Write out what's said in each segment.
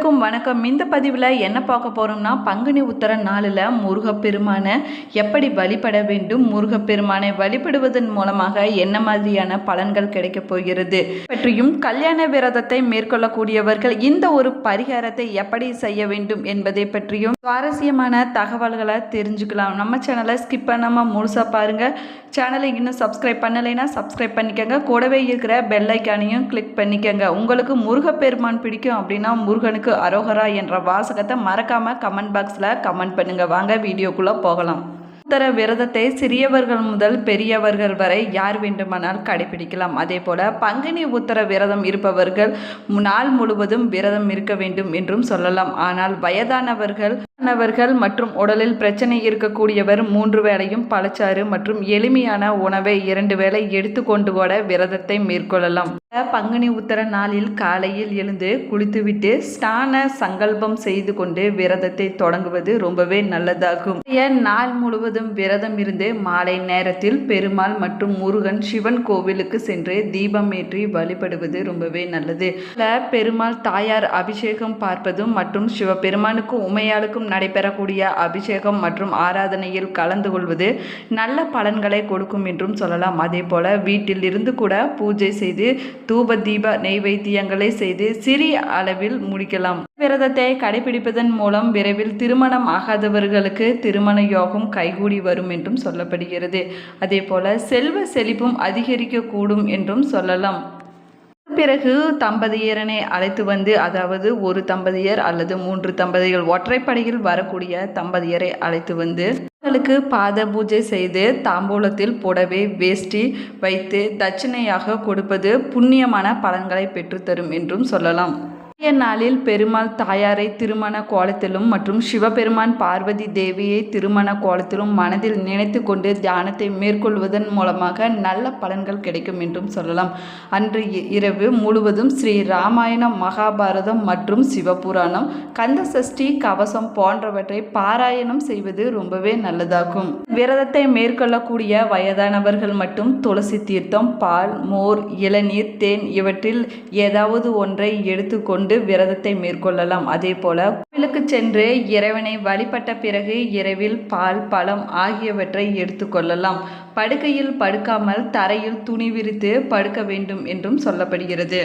அனைவருக்கும் வணக்கம். இந்த பதிவில் என்ன பார்க்க போகிறோம்னா, பங்குனி உத்தர நாளில் முருகப்பெருமானை எப்படி வழிபட வேண்டும், முருகப்பெருமானை வழிபடுவதன் மூலமாக என்ன மாதிரியான பலன்கள் கிடைக்கப் போகிறது பற்றியும், கல்யாண விரதத்தை மேற்கொள்ளக்கூடியவர்கள் இந்த ஒரு பரிகாரத்தை எப்படி செய்ய வேண்டும் என்பதை பற்றியும் சுவாரஸ்யமான தகவல்களை தெரிஞ்சுக்கலாம். நம்ம சேனலை ஸ்கிப் பண்ணாமல் முழுசாக பாருங்கள். சேனலை இன்னும் சப்ஸ்கிரைப் பண்ணலைன்னா சப்ஸ்கிரைப் பண்ணிக்கோங்க. கூடவே இருக்கிற பெல் ஐக்கானையும் கிளிக் பண்ணிக்கோங்க. உங்களுக்கு முருகப்பெருமான் பிடிக்கும் அப்படின்னா முருகனுக்கு அரோகரா என்ற வாசகத்தை மறக்காம கமெண்ட் பாக்ஸில் கமெண்ட் பண்ணுங்க. வாங்க வீடியோக்குள்ளே போகலாம். உத்தர விரதத்தை சிறியவர்கள் முதல் பெரியவர்கள் வரை யார் வேண்டுமானால் கடைபிடிக்கலாம். அதே போல பங்குனி உத்தர விரதம் இருப்பவர்கள் நாள் முழுவதும் விரதம் இருக்க வேண்டும் என்றும் சொல்லலாம். ஆனால் வயதானவர்கள் மற்றும் உடலில் பிரச்சனை இருக்கக்கூடியவர் 3 வேளையும் பழச்சாறு மற்றும் எளிமையான உணவை 2 வேளை எடுத்துக்கொண்டு கூட விரதத்தை மேற்கொள்ளலாம். பங்குனி உத்தர நாளில் காலையில் எழுந்து குளித்துவிட்டு ஸ்நான சங்கல்பம் செய்து கொண்டு விரதத்தை தொடங்குவது ரொம்பவே நல்லதாகும். நாள் முழுவதும் விரதம் இருந்து மாலை நேரத்தில் பெருமாள் மற்றும் முருகன் சிவன் கோவிலுக்கு சென்று தீபம் ஏற்றி வழிபடுவது ரொம்பவே நல்லது. பெருமாள் தாயார் அபிஷேகம் பார்ப்பதும் மற்றும் சிவபெருமானுக்கும் உமையாளுக்கும் நடைபெறக்கூடிய அபிஷேகம் மற்றும் ஆராதனையில் கலந்து கொள்வது நல்ல பலன்களை கொடுக்கும் என்றும் சொல்லலாம். அதே போல வீட்டில் இருந்து கூட பூஜை செய்து தூப தீப நெய்வேத்தியங்களை செய்து சிறிய அளவில் முடிக்கலாம். விரதத்தை கடைபிடிப்பதன் மூலம் விரைவில் திருமணம் ஆகாதவர்களுக்கு திருமண யோகம் கைகூடி வரும் என்றும் சொல்லப்படுகிறது. அதே போல செல்வ செழிப்பும் அதிகரிக்கக்கூடும் என்றும் சொல்லலாம். பிறகு தம்பதியரனை அழைத்து வந்து, அதாவது ஒரு தம்பதியர் அல்லது 3 தம்பதிகள் ஒற்றைப்படையில் வரக்கூடிய தம்பதியரை அழைத்து வந்து அவர்களுக்கு பாத பூஜை செய்து தாம்பூலத்தில் புடவை வேஷ்டி வைத்து தட்சிணையாக கொடுப்பது புண்ணியமான பலன்களை பெற்றுத்தரும் என்றும் சொல்லலாம். நாளில் பெருமாள் தாயாரை திருமண கோலத்திலும் மற்றும் சிவபெருமான் பார்வதி தேவியை திருமண கோலத்திலும் மனதில் நினைத்து கொண்டு தியானத்தை மேற்கொள்வதன் மூலமாக நல்ல பலன்கள் கிடைக்கும் என்றும் சொல்லலாம். அன்று இரவு முழுவதும் ஸ்ரீ ராமாயணம், மகாபாரதம் மற்றும் சிவபுராணம், கந்த சஷ்டி கவசம் போன்றவற்றை பாராயணம் செய்வது ரொம்பவே நல்லதாகும். விரதத்தை மேற்கொள்ளக்கூடிய வயதானவர்கள் மட்டும் துளசி தீர்த்தம், பால், மோர், இளநீர், தேன் இவற்றில் ஏதாவது ஒன்றை எடுத்துக்கொண்டு விரதத்தை மேற்கொள்ளலாம். அதே போல கோவிலுக்கு சென்று இறைவனை வழிபட்ட பிறகு இரவில் பால், பழம் ஆகியவற்றை எடுத்துக்கொள்ளலாம். படுக்கையில் படுக்காமல் தரையில் துணி விரித்து படுக்க வேண்டும் என்றும் சொல்லப்படுகிறது.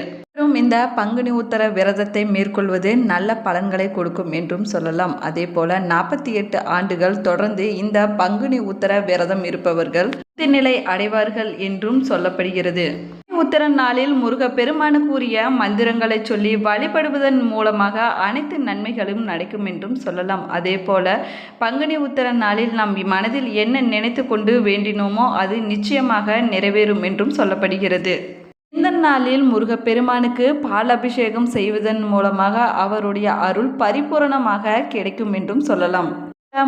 இந்த பங்குனி உத்தர விரதத்தை மேற்கொள்வது நல்ல பலன்களை கொடுக்கும் என்றும் சொல்லலாம். அதே போல 48 ஆண்டுகள் தொடர்ந்து இந்த பங்குனி உத்தர விரதம் இருப்பவர்கள் நிலை அடைவார்கள் என்றும் சொல்லப்படுகிறது. உத்தர நாளில் முருகப்பெருமானுக்குரிய மந்திரங்களை சொல்லி வழிபடுவதன் மூலமாக அனைத்து நன்மைகளும் நடக்கும் என்றும் சொல்லலாம். அதே போல பங்குனி உத்தர நாளில் நம் மனதில் என்ன நினைத்து கொண்டு வேண்டினோமோ அது நிச்சயமாக நிறைவேறும் என்றும் சொல்லப்படுகிறது. இந்த நாளில் முருகப்பெருமானுக்கு பால் அபிஷேகம் செய்வதன் மூலமாக அவருடைய அருள் பரிபூரணமாக கிடைக்கும் என்றும் சொல்லலாம்.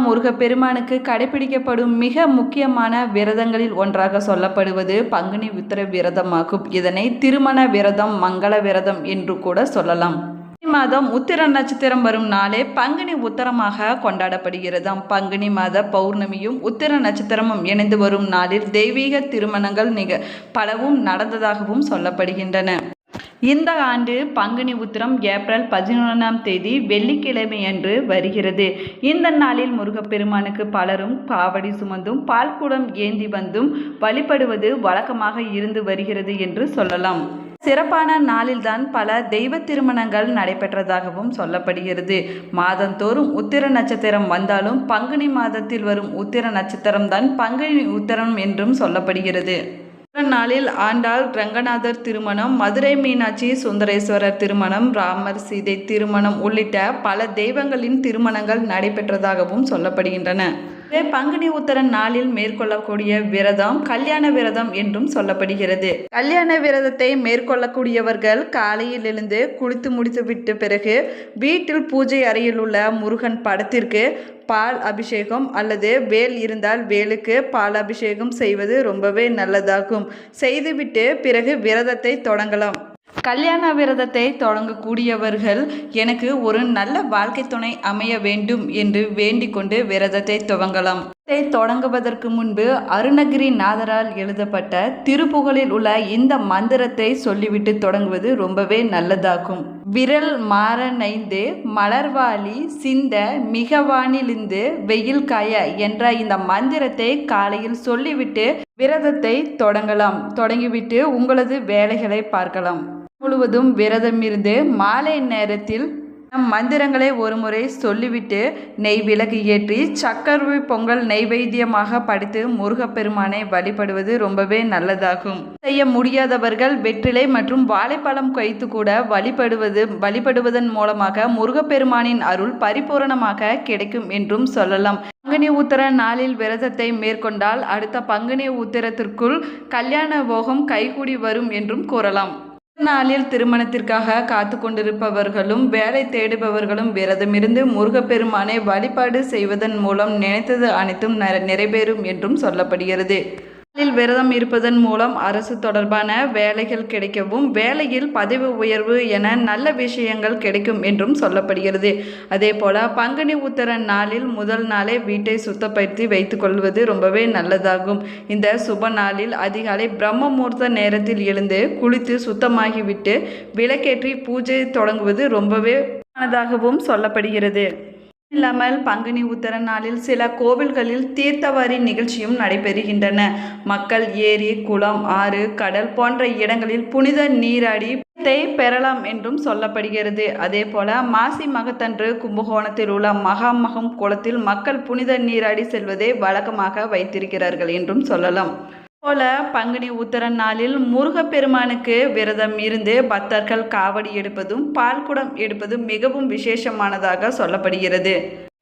முருகப்பெருமானுக்கு கடைபிடிக்கப்படும் மிக முக்கியமான விரதங்களில் ஒன்றாக சொல்லப்படுவது பங்குனி உத்தர விரதமாகும். இதனை திருமண விரதம், மங்கள விரதம் என்று கூட சொல்லலாம். மாதம் உத்திர நட்சத்திரம் வரும் நாளே பங்குனி உத்தரமாக கொண்டாடப்படுகிறதாம். பங்குனி மாத பௌர்ணமியும் உத்திர நட்சத்திரமும் இணைந்து வரும் நாளில் தெய்வீக திருமணங்கள் பலவும் நடந்ததாகவும் சொல்லப்படுகின்றன. இந்த ஆண்டு பங்குனி உத்திரம் ஏப்ரல் 11ஆம் தேதி வெள்ளிக்கிழமையன்று வருகிறது. இந்த நாளில் முருகப்பெருமானுக்கு பலரும் காவடி சுமந்தும் பால்குடம் ஏந்தி வந்தும் வழிபடுவது வழக்கமாக இருந்து வருகிறது என்று சொல்லலாம். சிறப்பான நாளில்தான் பல தெய்வ திருமணங்கள் நடைபெற்றதாகவும் சொல்லப்படுகிறது. மாதந்தோறும் உத்திர நட்சத்திரம் வந்தாலும் பங்குனி மாதத்தில் வரும் உத்திர நட்சத்திரம்தான் பங்குனி உத்திரம் என்றும் சொல்லப்படுகிறது. நாளில் ஆண்டாள் ரங்கநாதர் திருமணம், மதுரை மீனாட்சி சுந்தரேஸ்வரர் திருமணம், ராமர் சீதை திருமணம் உள்ளிட்ட பல தெய்வங்களின் திருமணங்கள் நடைபெற்றதாகவும் சொல்லப்படுகின்றன. பங்குனி உத்தர நாளில் மேற்கொள்ளக்கூடிய விரதம் கல்யாண விரதம் என்றும் சொல்லப்படுகிறது. கல்யாண விரதத்தை மேற்கொள்ளக்கூடியவர்கள் காலையில் எழுந்து குளித்து முடித்துவிட்ட பிறகு வீட்டில் பூஜை அறையில் உள்ள முருகன் படத்திற்கு பால் அபிஷேகம் அல்லது வேல் இருந்தால் வேலுக்கு பால் அபிஷேகம் செய்வது ரொம்பவே நல்லதாகும். செய்துவிட்டு பிறகு விரதத்தை தொடங்கலாம். கல்யாண விரதத்தை தொடங்கக்கூடியவர்கள் எனக்கு ஒரு நல்ல வாழ்க்கை துணை அமைய வேண்டும் என்று வேண்டிக் கொண்டு விரதத்தை துவங்கலாம். தொடங்குவதற்கு முன்பு அருணகிரிநாதரால் எழுதப்பட்ட திருப்புகழில் உள்ள இந்த மந்திரத்தை சொல்லிவிட்டு தொடங்குவது ரொம்பவே நல்லதாகும். விரல் மாற நைந்து மலர்வாளி சிந்த மிகவானிலிருந்து வெயில் காய என்ற இந்த மந்திரத்தை காலையில் சொல்லிவிட்டு விரதத்தை தொடங்கிவிட்டு உங்களது வேலைகளை பார்க்கலாம். முழுவதும் விரதம் இருந்து மாலை நேரத்தில் மந்திரங்களை ஒருமுறை சொல்லிவிட்டு நெய் விளக்கு ஏற்றி சக்கரை பொங்கல் நெய்வேத்தியமாக படைத்து முருகப்பெருமானை வழிபடுவது ரொம்பவே நல்லதாகும். செய்ய முடியாதவர்கள் வெற்றிலை மற்றும் வாழைப்பழம் வைத்து கூட வழிபடுவதன் மூலமாக முருகப்பெருமானின் அருள் பரிபூரணமாக கிடைக்கும் என்றும் சொல்லலாம். பங்குனி உத்திர நாளில் விரதத்தை மேற்கொண்டால் அடுத்த பங்குனி உத்திரத்திற்குள் கல்யாண போகம் கைகூடி வரும் என்றும் கூறலாம். நாளில் திருமணத்திற்காக காத்து கொண்டிருப்பவர்களும் வேலை தேடுபவர்களும் விரதமிருந்து முருகப்பெருமானை வழிபாடு செய்வதன் மூலம் நினைத்தது அனைத்தும் நிறைவேறும் என்றும் சொல்லப்படுகிறது. விரதம் இருப்பதன் மூலம் அரசு தொடர்பான வேலைகள் கிடைக்கவும் வேலையில் பதவி உயர்வு என நல்ல விஷயங்கள் கிடைக்கும் என்றும் சொல்லப்படுகிறது. அதே போல பங்குனி உத்திர நாளில் முதல் நாளே வீட்டை சுத்தப்படுத்தி வைத்துக் கொள்வது ரொம்பவே நல்லதாகும். இந்த சுப நாளில் அதிகாலை பிரம்ம முகூர்த்த நேரத்தில் எழுந்து குளித்து சுத்தமாகிவிட்டு விளக்கேற்றி பூஜை தொடங்குவது ரொம்பவே நல்லதாகவும் சொல்லப்படுகிறது. இல்லாமல் பங்குனி உத்திர நாளில் சில கோவில்களில் தீர்த்தவாரி நிகழ்ச்சியும் நடைபெறுகின்றன. மக்கள் ஏரி, குளம், ஆறு, கடல் போன்ற இடங்களில் புனித நீராடி பெறலாம் என்றும் சொல்லப்படுகிறது. அதே போல மாசி மகத்தன்று கும்பகோணத்தில் உள்ள மகாமகம் குளத்தில் மக்கள் புனித நீராடி செல்வதை வழக்கமாக வைத்திருக்கிறார்கள் என்றும் சொல்லலாம். போல பங்குனி உத்திர நாளில் முருகப்பெருமானுக்கு விரதம் இருந்து பக்தர்கள் காவடி எடுப்பதும் பால்குடம் எடுப்பதும் மிகவும் விசேஷமானதாக சொல்லப்படுகிறது.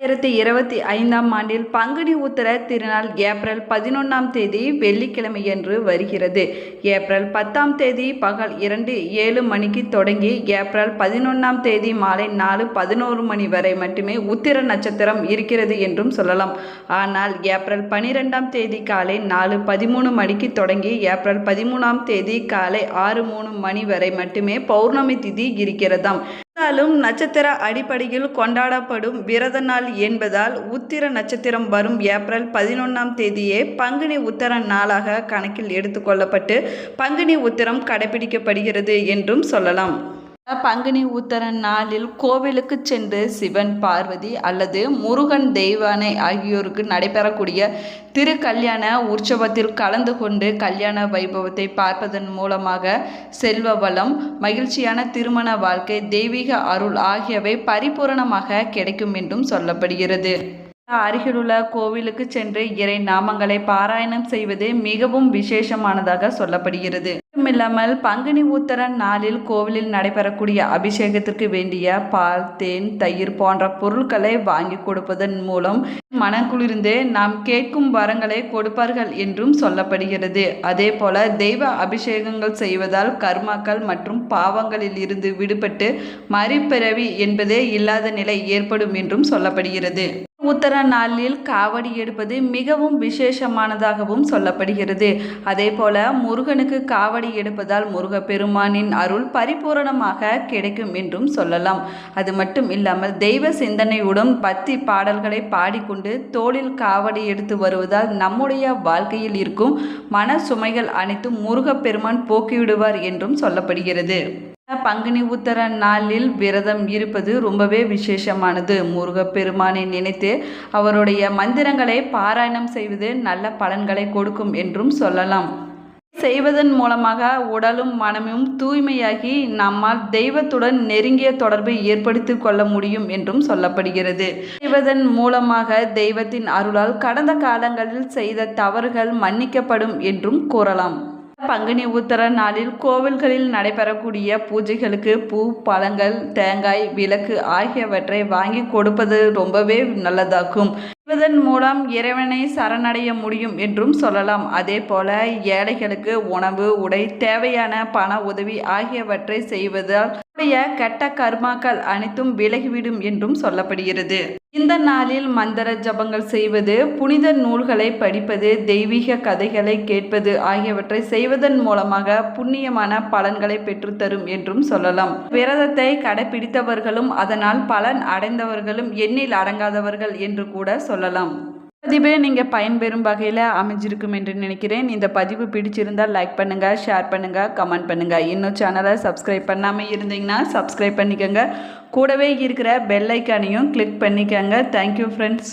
2025ஆம் ஆண்டில் பங்குனி உத்திர திருநாள் ஏப்ரல் 11ஆம் தேதி வெள்ளிக்கிழமையன்று வருகிறது. ஏப்ரல் 10ஆம் தேதி பகல் 2:07 மணிக்கு தொடங்கி ஏப்ரல் 11ஆம் தேதி மாலை 4:11 மணி வரை மட்டுமே உத்திர நட்சத்திரம் இருக்கிறது என்றும் சொல்லலாம். ஆனால் ஏப்ரல் 12ஆம் தேதி காலை 4:13 மணிக்கு தொடங்கி ஏப்ரல் 13ஆம் தேதி காலை 6:03 மணி வரை மட்டுமே பௌர்ணமி திதி இருக்கிறதாம். நட்சத்திர அடிப்படையில் கொண்டாடப்படும் விரத நாள் என்பதால் உத்திர நட்சத்திரம் வரும் ஏப்ரல் 11ஆம் தேதியே பங்குனி உத்திர நாளாக கணக்கில் எடுத்துக்கொள்ளப்பட்டு பங்குனி உத்திரம் கடைபிடிக்கப்படுகிறது என்றும் சொல்லலாம். பங்குனி உத்திர நாளில் கோவிலுக்கு சென்று சிவன், பார்வதி அல்லது முருகன், தெய்வானை ஆகியோருக்கு நடைபெறக்கூடிய திருக்கல்யாண உற்சவத்தில் கலந்து கொண்டு கல்யாண வைபவத்தை பார்ப்பதன் மூலமாக செல்வ வளம், மகிழ்ச்சியான திருமண வாழ்க்கை, தெய்வீக அருள் ஆகியவை பரிபூரணமாக கிடைக்கும் என்றும் சொல்லப்படுகிறது. அருகிலுள்ள கோவிலுக்கு சென்று இறை நாமங்களை பாராயணம் செய்வது மிகவும் விசேஷமானதாக சொல்லப்படுகிறது. மட்டுமில்லாமல் பங்குனி உத்திர நாளில் கோவிலில் நடைபெறக்கூடிய அபிஷேகத்திற்கு வேண்டிய பால், தேன், தயிர் போன்ற பொருட்களை வாங்கி கொடுப்பதன் மூலம் மனக்குளிர்ந்து நாம் கேட்கும் வரங்களை கொடுப்பார்கள் என்றும் சொல்லப்படுகிறது. அதே போல தெய்வ அபிஷேகங்கள் செய்வதால் கர்மாக்கள் மற்றும் பாவங்களில் இருந்து விடுபட்டு மறுபிறவி என்பதே இல்லாத நிலை ஏற்படும் என்றும் சொல்லப்படுகிறது. உத்திர நாளில் காவடி எடுப்பது மிகவும் விசேஷமானதாகவும் சொல்லப்படுகிறது. அதே போல முருகனுக்கு காவடி எடுப்பதால் முருகப்பெருமானின் அருள் பரிபூரணமாக கிடைக்கும் என்றும் சொல்லலாம். அது மட்டும் இல்லாமல் தெய்வ சிந்தனையுடன் பக்தி பாடல்களை பாடிக்கொண்டு தோளில் காவடி எடுத்து வருவதால் நம்முடைய வாழ்க்கையில் இருக்கும் மன சுமைகள் அனைத்தும் முருகப்பெருமான் போக்கிவிடுவார் என்றும் சொல்லப்படுகிறது. பங்குனி உத்திர நாளில் விரதம் இருப்பது ரொம்பவே விசேஷமானது. முருகப்பெருமானை நினைத்து அவருடைய மந்திரங்களை பாராயணம் செய்வது நல்ல பலன்களை கொடுக்கும் என்றும் சொல்லலாம். செய்வதன் மூலமாக உடலும் மனமும் தூய்மையாகி நம்மால் தெய்வத்துடன் நெருங்கிய தொடர்பை ஏற்படுத்தி கொள்ள முடியும் என்றும் சொல்லப்படுகிறது. செய்வதன் மூலமாக தெய்வத்தின் அருளால் கடந்த காலங்களில் செய்த தவறுகள் மன்னிக்கப்படும் என்றும் கூறலாம். பங்குனி உத்திர நாளில் கோவில்களில் நடைபெறக்கூடிய பூஜைகளுக்கு பூ, பழங்கள், தேங்காய், விளக்கு ஆகியவற்றை வாங்கி கொடுப்பது ரொம்பவே நல்லதாகும். இதன் மூலம் இறைவனை சரணடைய முடியும் என்றும் சொல்லலாம். அதே போல ஏழைகளுக்கு உணவு, உடை, தேவையான பண உதவி ஆகியவற்றை செய்வதால் கெட்ட கர்மாக்கள் அனைத்தும் விலகிவிடும் என்றும் சொல்லப்படுகிறது. இந்த நாளில் மந்திர ஜபங்கள் செய்வது, புனித நூல்களை படிப்பது, தெய்வீக கதைகளை கேட்பது ஆகியவற்றை செய்வதன் மூலமாக புண்ணியமான பலன்களை பெற்றுத்தரும் என்றும் சொல்லலாம். விரதத்தை கடைபிடித்தவர்களும் அதனால் பலன் அடைந்தவர்களும் எண்ணில் அடங்காதவர்கள் என்று கூட சொல்லலாம். பதிவு நீங்கள் பயன்பெறும் வகையில் அமைஞ்சிருக்கும் என்று நினைக்கிறேன். இந்த பதிவு பிடிச்சிருந்தால் லைக் பண்ணுங்கள், ஷேர் பண்ணுங்கள், கமெண்ட் பண்ணுங்கள். இன்னும் சேனலை சப்ஸ்கிரைப் பண்ணாமல் இருந்தீங்கன்னா சப்ஸ்கிரைப் பண்ணிக்கோங்க. கூடவே இருக்கிற பெல் ஐக்கானையும் கிளிக் பண்ணிக்கோங்க. Thank you friends.